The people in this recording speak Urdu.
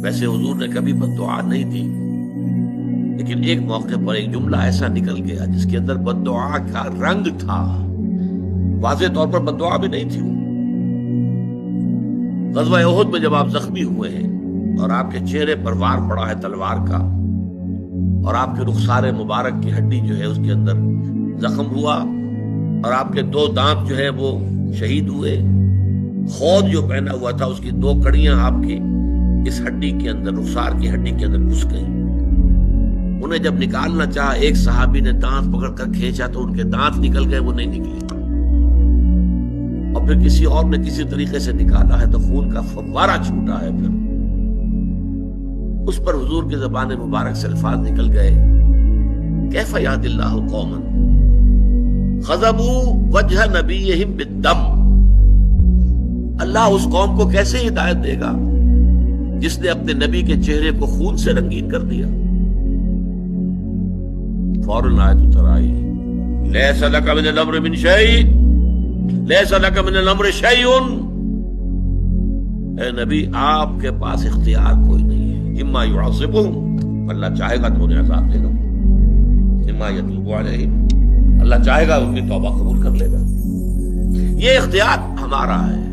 ویسے حضور نے کبھی بد دعا نہیں دی، لیکن ایک موقع پر ایک جملہ ایسا نکل گیا جس کے اندر بد دعا کا رنگ تھا، واضح طور پر بد دعا بھی نہیں تھی وہ۔ غزوہ احد میں جب آپ زخمی ہوئے ہیں اور آپ کے چہرے پر وار پڑا ہے تلوار کا، اور آپ کے رخسار مبارک کی ہڈی جو ہے اس کے اندر زخم ہوا، اور آپ کے 2 دانت جو ہے وہ شہید ہوئے، خود جو پہنا ہوا تھا اس کی 2 کڑیاں آپ کی اس ہڈی کے اندر، رخسار کی ہڈی کے اندر گھس گئی۔ انہیں جب نکالنا چاہا، ایک صحابی نے دانت پکڑ کر کھینچا تو ان کے دانت نکل گئے، وہ نہیں نکلے، اور پھر کسی اور نے کسی طریقے سے نکالا ہے تو خون کا فوارہ چھوٹا ہے، پھر اس پر حضور کی زبان مبارک سے الفاظ نکل گئے، کیف یہد اللہ قوما خضبوا وجہ نبیہم بالدم، اللہ اس قوم کو کیسے ہدایت دے گا جس نے اپنے نبی کے چہرے کو خون سے رنگین کر دیا۔ فوراً آیت اتر آئی، لیس لک من الامر من شیء، لیس لک من الامر شیء، اے نبی آپ کے پاس اختیار کوئی نہیں ہے، اما یعذبہم، اللہ چاہے گا تو انہیں عذاب دے گا، اما یتوب علیہم، اللہ چاہے گا ان کی توبہ قبول کر لے گا، یہ اختیار ہمارا ہے۔